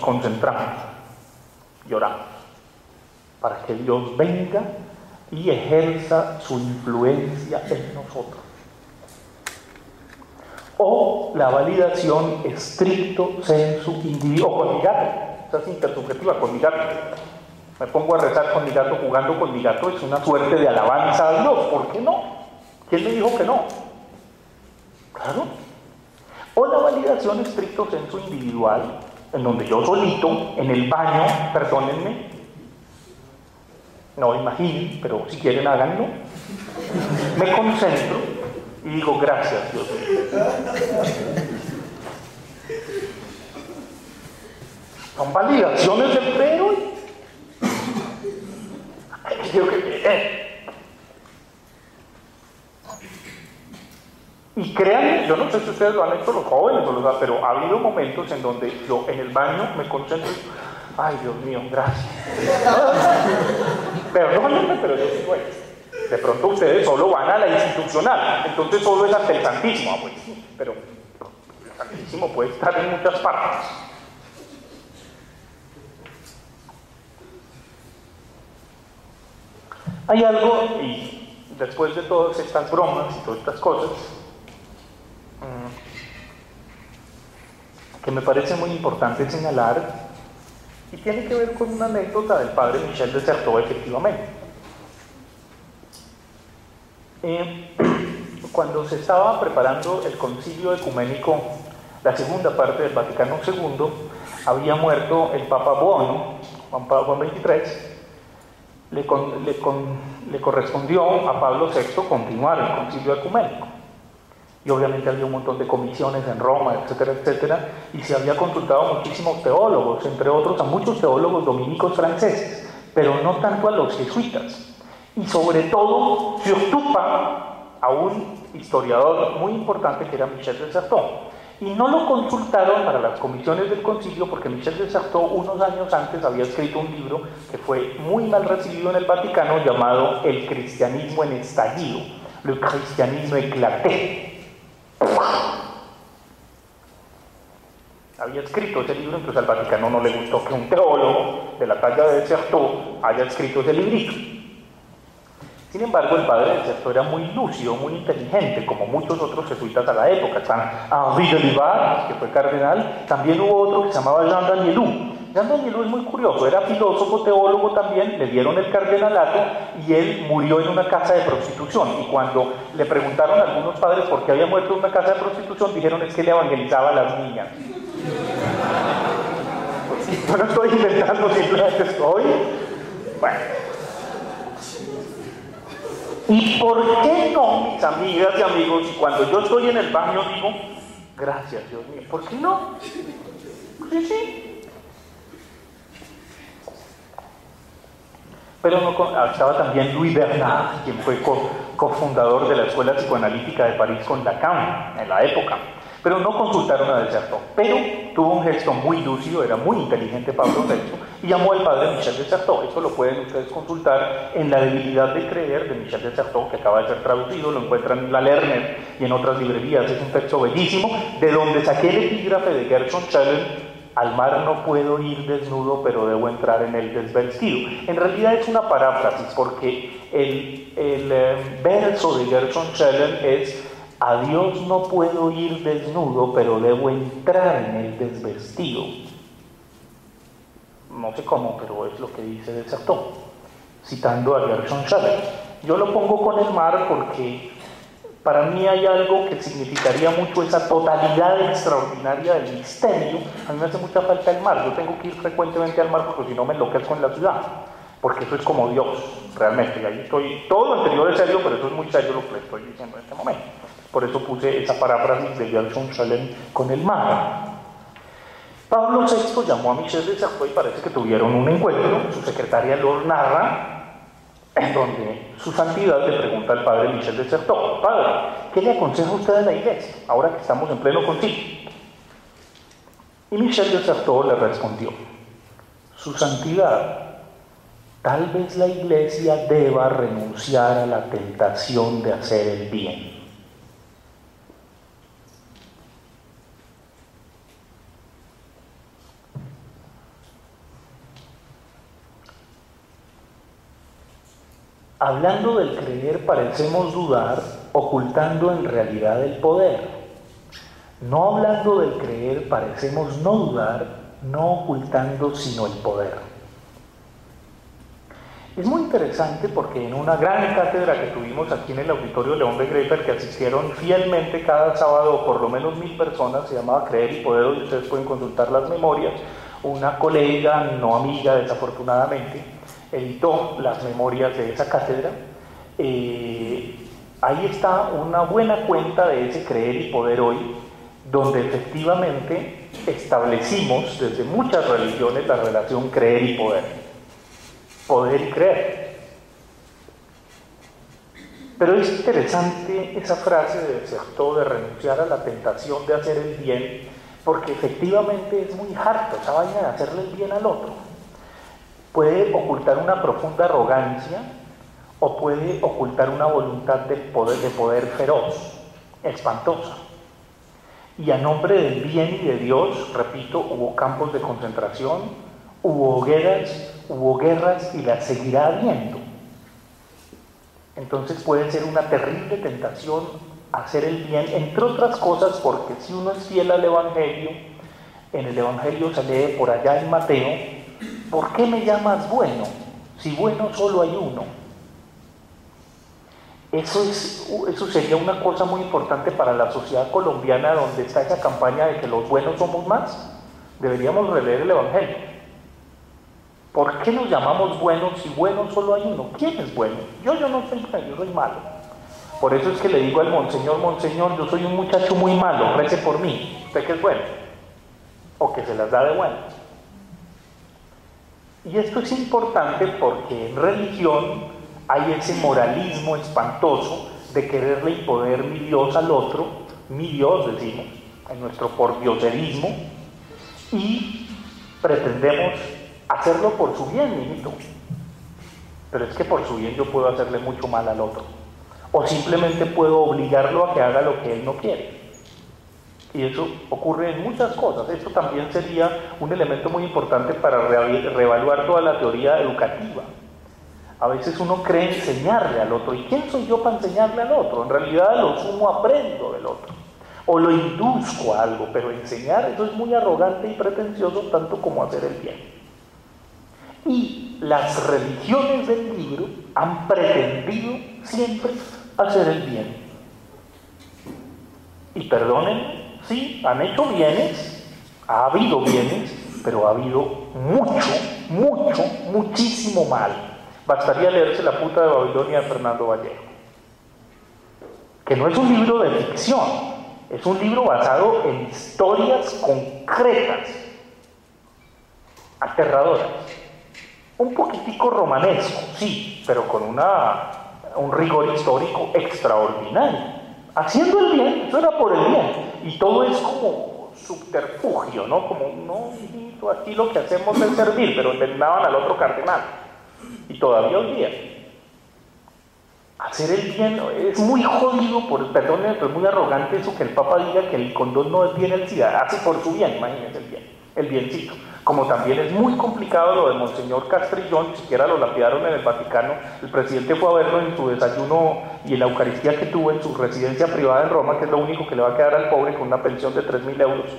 concentramos y oramos para que Dios venga y ejerza su influencia en nosotros. O la validación estricto sensu individuo, o con mi gato, esa es intersubjetiva, con mi gato. Me pongo a rezar con mi gato, jugando con mi gato, es una suerte de alabanza a Dios. ¿Por qué no? ¿Quién me dijo que no? Claro. O la validación estricto sensu individual, en donde yo solito, en el baño, perdónenme, no imaginen, pero si quieren háganlo, me concentro y digo, gracias Dios mío. Son validaciones del pero. Y créanme, yo no sé si ustedes lo han hecho los jóvenes, pero ha habido momentos en donde yo en el baño me concentro y, ay Dios mío, gracias. Perdónenme, pero yo digo esto. De pronto ustedes solo van a la institucional, entonces solo es ante el Santísimo, pues, pero el Santísimo puede estar en muchas partes. Hay algo, y después de todas estas bromas y todas estas cosas, que me parece muy importante señalar, y tiene que ver con una anécdota del padre Michel de Certeau, efectivamente. Cuando se estaba preparando el concilio ecuménico, la segunda parte del Vaticano II, había muerto el Papa Buono, Juan XXIII. Le correspondió a Pablo VI continuar el concilio ecuménico. Y obviamente había un montón de comisiones en Roma, etcétera, etcétera, y se había consultado a muchísimos teólogos, entre otros a muchos teólogos dominicos franceses, pero no tanto a los jesuitas. Y sobre todo, surtout a un historiador muy importante que era Michel de Certeau. Y no lo consultaron para las comisiones del concilio porque Michel de Certeau unos años antes había escrito un libro que fue muy mal recibido en el Vaticano llamado El cristianismo en estallido, Le christianisme éclaté. Había escrito ese libro, entonces al Vaticano no le gustó que un teólogo de la talla de Certeau haya escrito ese librito. Sin embargo, el padre de Certeau era muy lúcido, muy inteligente, como muchos otros jesuitas a la época. Están Henri de Libat, que fue cardenal, también hubo otro que se llamaba Jean Danielou. Jean Danielou es muy curioso, era filósofo, teólogo también, le dieron el cardenalato y él murió en una casa de prostitución. Y cuando le preguntaron a algunos padres por qué había muerto en una casa de prostitución, dijeron es que le evangelizaba a las niñas. Yo no estoy inventando, simplemente estoy... Bueno. ¿Y por qué no, mis amigas y amigos, y cuando yo estoy en el baño digo, gracias Dios mío, ¿por qué no? Sí. Pero no, estaba también Louis Bernard, quien fue cofundador de la Escuela Psicoanalítica de París con Lacan en la época. Pero no consultaron a de Certeau. Pero tuvo un gesto muy lúcido, era muy inteligente Pablo VI, y llamó al padre Michel de Certeau. Eso lo pueden ustedes consultar en La debilidad de creer de Michel de Certeau, que acaba de ser traducido, lo encuentran en la Lerner y en otras librerías. Es un texto bellísimo, de donde saqué el epígrafe de Gershon Scholem: al mar no puedo ir desnudo, pero debo entrar en él desvestido. En realidad es una paráfrasis, porque el verso de Gershon Scholem es: a Dios no puedo ir desnudo, pero debo entrar en él desvestido. No sé cómo, pero es lo que dice de Certeau, citando a Gershon Scholem. Yo lo pongo con el mar porque para mí hay algo que significaría mucho esa totalidad extraordinaria del misterio. A mí me hace mucha falta el mar. Yo tengo que ir frecuentemente al mar porque si no me enloquezco en la ciudad. Porque eso es como Dios, realmente. Y ahí estoy, todo lo anterior es serio, pero eso es muy serio lo que le estoy diciendo en este momento. Por eso puse esa paráfrasis de Gershon Scholem con el mar. Pablo VI llamó a Michel de Certeau y parece que tuvieron un encuentro. Su secretaria lo narra, en donde su santidad le pregunta al padre Michel de Certeau: padre, ¿qué le aconseja usted a la iglesia ahora que estamos en pleno concilio? Y Michel de Certeau le respondió: su santidad, tal vez la iglesia deba renunciar a la tentación de hacer el bien. Hablando del creer parecemos dudar, ocultando en realidad el poder. No hablando del creer parecemos no dudar, no ocultando sino el poder. Es muy interesante porque en una gran cátedra que tuvimos aquí en el Auditorio León de Greifel, que asistieron fielmente cada sábado por lo menos 1000 personas, se llamaba Creer y Poder, y ustedes pueden consultar las memorias, una colega, no amiga desafortunadamente, editó las memorias de esa cátedra. Ahí está una buena cuenta de ese Creer y Poder hoy, donde efectivamente establecimos desde muchas religiones la relación creer y poder. Poder y creer. Pero es interesante esa frase de desertó, de renunciar a la tentación de hacer el bien, porque efectivamente es muy harto esa vaina de hacerle el bien al otro. Puede ocultar una profunda arrogancia o puede ocultar una voluntad de poder feroz, espantosa. Y a nombre del bien y de Dios, repito, hubo campos de concentración, hubo guerras y las seguirá habiendo. Entonces puede ser una terrible tentación hacer el bien, entre otras cosas porque si uno es fiel al Evangelio, en el Evangelio se lee por allá en Mateo, ¿por qué me llamas bueno? Si bueno solo hay uno. Eso sería una cosa muy importante para la sociedad colombiana, donde está esa campaña de que los buenos somos más. Deberíamos releer el Evangelio. ¿Por qué nos llamamos buenos si bueno solo hay uno? ¿Quién es bueno? Yo no soy bueno, yo soy malo. Por eso es que le digo al monseñor, yo soy un muchacho muy malo, rece por mí. ¿Usted qué es bueno? O que se las da de bueno. Y esto es importante porque en religión hay ese moralismo espantoso de quererle imponer mi Dios al otro, mi Dios decimos, en nuestro pordioserismo, y pretendemos hacerlo por su bien, mijito. Pero es que por su bien yo puedo hacerle mucho mal al otro. O simplemente puedo obligarlo a que haga lo que él no quiere. Y eso ocurre en muchas cosas. Esto también sería un elemento muy importante para reevaluar toda la teoría educativa. A veces uno cree enseñarle al otro. ¿Y quién soy yo para enseñarle al otro? En realidad a lo sumo aprendo del otro. O lo induzco a algo, pero enseñar, eso es muy arrogante y pretencioso tanto como hacer el bien. Y las religiones del libro han pretendido siempre hacer el bien. Y perdonen, sí, han hecho bienes, ha habido bienes, pero ha habido muchísimo mal. Bastaría leerse La puta de Babilonia de Fernando Vallejo, que no es un libro de ficción, es un libro basado en historias concretas, aterradoras, un poquitico romanesco, sí, pero con un rigor histórico extraordinario, haciendo el bien. Eso era por el bien, y todo es como subterfugio, ¿no? Como, no, hijito, aquí lo que hacemos es servir, pero envenenaban al otro cardenal. Y todavía hoy día hacer el bien es muy jodido, perdónenme, pero es muy arrogante eso que el Papa diga que el condón no es bien el SIDA, hace por su bien, imagínense el biencito. Como también es muy complicado lo de Monseñor Castrillón, siquiera lo lapidaron en el Vaticano, el presidente fue a verlo en su desayuno y en la Eucaristía que tuvo en su residencia privada en Roma, que es lo único que le va a quedar al pobre con una pensión de 3.000 euros,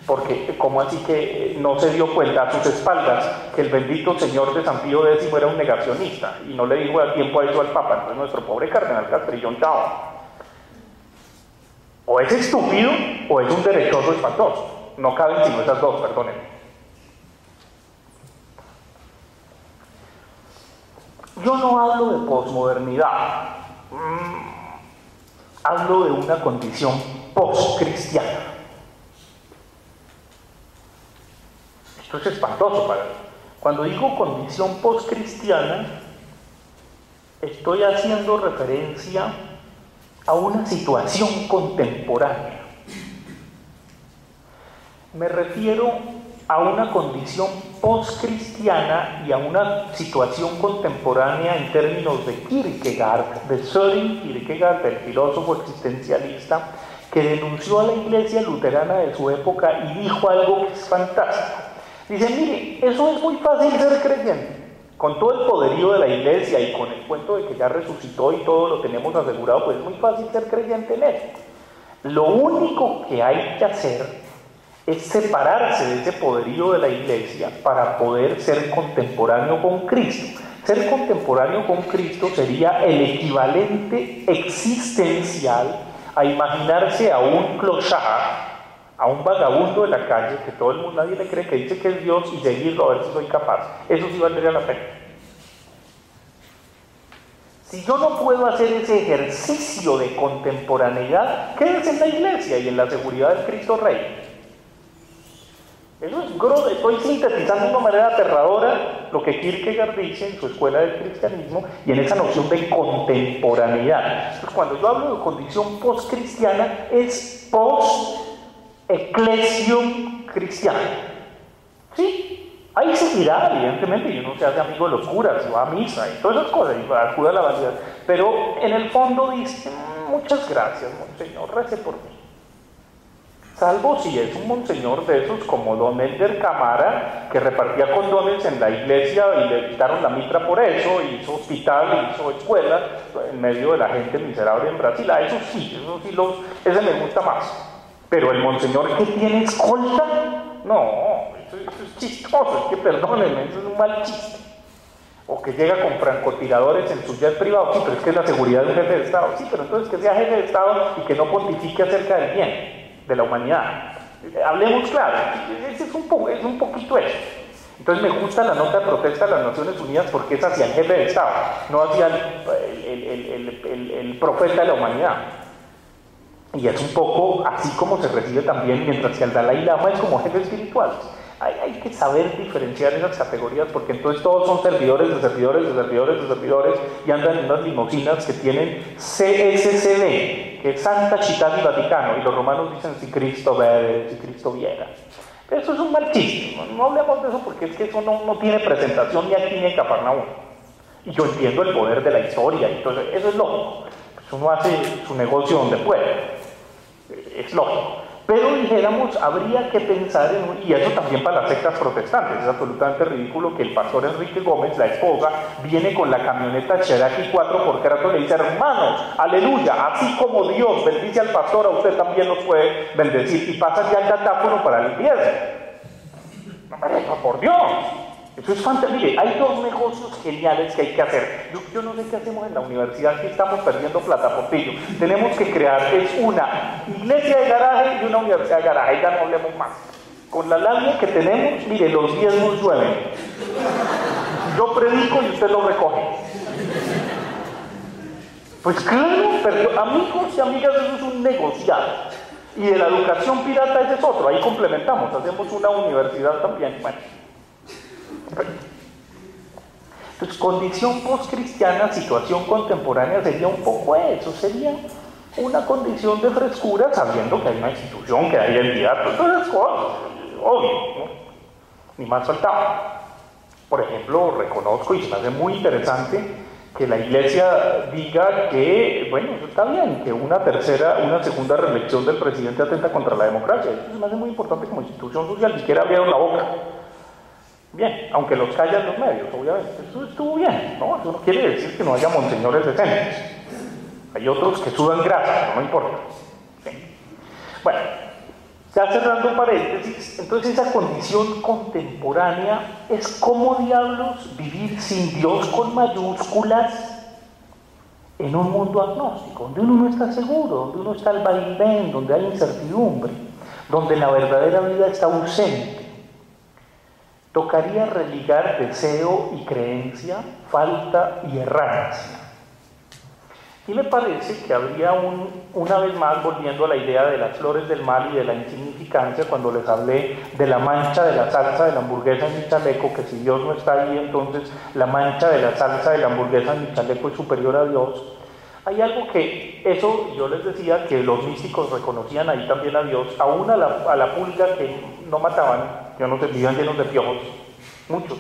porque como así que no se dio cuenta a sus espaldas que el bendito señor de San Pío X era un negacionista, y no le dijo a tiempo a eso al Papa. Entonces nuestro pobre cardenal Castrillón, chao. O es estúpido o es un derechoso espantoso. No caben sino esas dos, perdónenme. Yo no hablo de posmodernidad, hablo de una condición postcristiana. Esto es espantoso para mí. Cuando digo condición postcristiana, estoy haciendo referencia a una situación contemporánea. Me refiero a una condición postcristiana y a una situación contemporánea en términos de Kierkegaard, de Søren Kierkegaard, el filósofo existencialista, que denunció a la iglesia luterana de su época y dijo algo que es fantástico. Dice, mire, eso es muy fácil ser creyente. con todo el poderío de la iglesia y con el cuento de que ya resucitó y todo lo tenemos asegurado, pues es muy fácil ser creyente en él. Lo único que hay que hacer es separarse de ese poderío de la iglesia para poder ser contemporáneo con Cristo. Ser contemporáneo con Cristo sería el equivalente existencial a imaginarse a un clochard, a un vagabundo de la calle que todo el mundo, nadie le cree, que dice que es Dios, y seguirlo a ver si soy capaz. Eso sí valdría la pena. Si yo no puedo hacer ese ejercicio de contemporaneidad, quédese en la iglesia y en la seguridad del Cristo Rey. Eso es grosso. Estoy sintetizando de una manera aterradora lo que Kierkegaard dice en su escuela del cristianismo y en esa noción de contemporaneidad. Entonces, cuando yo hablo de condición post-cristiana, es post-eclesión cristiana. ¿Sí? Ahí seguirá, evidentemente, y uno se hace amigo de los curas, y va a misa y todas esas cosas, y va a curar la vanidad. Pero en el fondo dice: muchas gracias, monseñor, rece por mí. Salvo si es un monseñor de esos como don Elder Camara, que repartía condones en la iglesia y le quitaron la mitra por eso, hizo hospital, hizo escuela, en medio de la gente miserable en Brasil. Eso sí, ese me gusta más. Pero el monseñor que tiene escolta, no, eso es chistoso, es que perdónenme, eso es un mal chiste. O que llega con francotiradores en su jet privado, sí, pero es que es la seguridad de un jefe de Estado. Sí, pero entonces que sea jefe de Estado y que no pontifique acerca del bien de la humanidad. Hablemos claro, es un poquito eso. Entonces me gusta la nota de protesta de las Naciones Unidas porque es hacia el jefe de Estado, no hacia el profeta de la humanidad. Y es un poco así como se recibe también, mientras que el Dalai Lama es como jefe espiritual. Hay que saber diferenciar esas categorías, porque entonces todos son servidores de servidores de servidores de servidores y andan en unas limusinas que tienen CSCD, que es Santa Città di Vaticano, y los romanos dicen si Cristo vede, si Cristo viera. Eso es un mal chiste, no hablemos de eso porque es que eso no tiene presentación ni aquí ni en Cafarnaúm. Y yo entiendo el poder de la historia, entonces eso es lógico. Pues uno hace su negocio donde puede, es lógico. Pero dijéramos, habría que pensar y eso también para las sectas protestantes, es absolutamente ridículo que el pastor Enrique Gómez, la esposa, viene con la camioneta Cherokee 4x4 y le dice: hermanos, aleluya, así como Dios bendice al pastor, a usted también los puede bendecir, y pasa ya el datáfono para el invierno. No, por Dios, eso es fantástico. Mire, hay dos negocios geniales que hay que hacer. Yo no sé qué hacemos en la universidad, que estamos perdiendo plata, Portillo. Tenemos que crear, es una iglesia de garaje y una universidad de garaje, ya no hablemos más. Con la labia que tenemos, mire, los diezmos llueven. Yo predico y usted lo recoge. Pues claro, pero amigos y amigas, eso es un negociado. Y de la educación pirata ese es otro, ahí complementamos, hacemos una universidad también. Bueno. Entonces, condición postcristiana, situación contemporánea, sería un poco eso, sería una condición de frescura, sabiendo que hay una institución, que hay identidad, todas esas cosas, obvio, ¿no? Ni más faltaba. Por ejemplo, reconozco, y se me hace muy interesante, que la iglesia diga que, bueno, eso está bien, que una segunda reelección del presidente atenta contra la democracia. Eso se me hace muy importante como institución social, ni siquiera abrieron la boca. Bien, aunque los callan los medios, obviamente. Eso estuvo bien, ¿no? Eso no quiere decir que no haya monseñores decentes. Hay otros que sudan grasa, no importa. ¿Sí? Bueno, ya cerrando paréntesis, entonces esa condición contemporánea es como diablos vivir sin Dios con mayúsculas en un mundo agnóstico, donde uno no está seguro, donde uno está al vaivén, donde hay incertidumbre, donde la verdadera vida está ausente. Tocaría religar deseo y creencia, falta y errancia. Y me parece que habría una vez más, volviendo a la idea de las flores del mal y de la insignificancia, cuando les hablé de la mancha de la salsa de la hamburguesa en mi chaleco, que si Dios no está ahí, entonces la mancha de la salsa de la hamburguesa en mi chaleco es superior a Dios. Hay algo que, eso yo les decía, que los místicos reconocían ahí también a Dios, aún a la pulga que no mataban, yo no sé, vivían llenos de piojos, muchos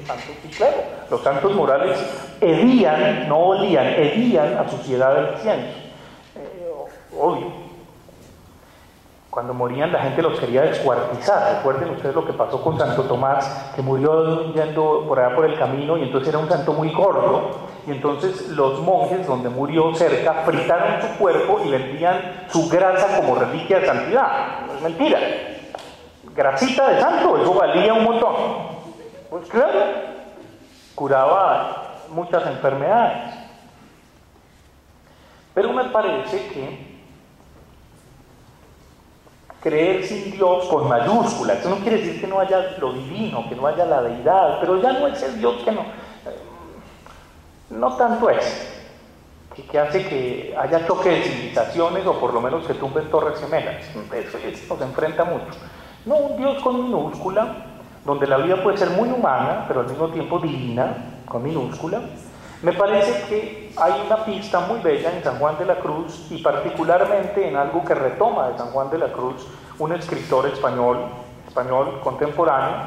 santos, y claro, los santos morales hedían, no olían, hedían a suciedad del incienso, obvio. Cuando morían la gente los quería descuartizar. Recuerden ustedes lo que pasó con Santo Tomás, que murió yendo por allá por el camino y entonces era un santo muy gordo. Y entonces los monjes donde murió cerca fritaron su cuerpo y vendían su grasa como reliquia de santidad. No es mentira. Grasita de santo, eso valía un montón. Pues claro, curaba muchas enfermedades. Pero me parece que creer sin Dios con mayúsculas, eso no quiere decir que no haya lo divino, que no haya la deidad, pero ya no es el Dios que no tanto es, que hace que haya choque de civilizaciones o por lo menos que tumben torres gemelas. Eso nos enfrenta mucho. No, un Dios con minúscula, donde la vida puede ser muy humana, pero al mismo tiempo divina, con minúscula. Me parece que hay una pista muy bella en San Juan de la Cruz y particularmente en algo que retoma de San Juan de la Cruz un escritor español contemporáneo,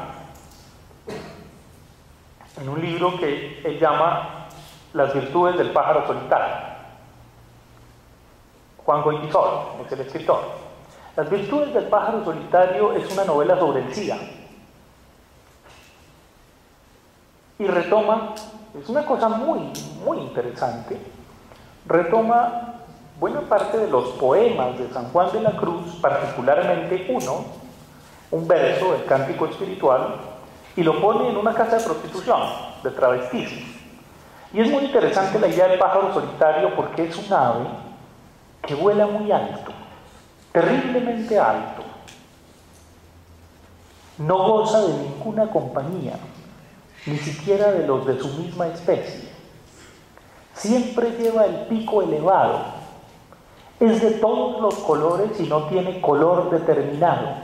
en un libro que él llama Las virtudes del pájaro solitario. Juan Goytisol es el escritor. Las virtudes del pájaro solitario es una novela sobre el SIDA y retoma, es una cosa muy, muy interesante, retoma buena parte de los poemas de San Juan de la Cruz, particularmente un verso del Cántico Espiritual, y lo pone en una casa de prostitución, de travestismo. Y es muy interesante la idea del pájaro solitario porque es un ave que vuela muy alto, terriblemente alto, no goza de ninguna compañía, ni siquiera de los de su misma especie. Siempre lleva el pico elevado, es de todos los colores y no tiene color determinado.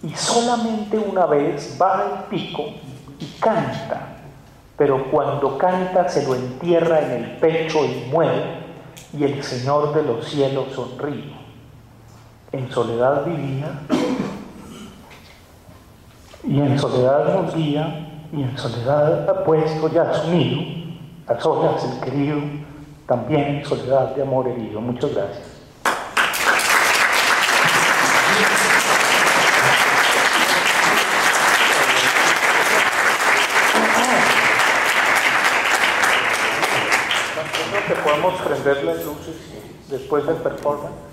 Y solamente una vez baja el pico y canta, pero cuando canta se lo entierra en el pecho y muere, y el Señor de los cielos sonríe. En soledad vivía, y en soledad nos guía, y en soledad ha puesto ya su nido, a solas el querido, también en soledad de amor herido. Muchas gracias. Creo que podemos prender las luces después del performance.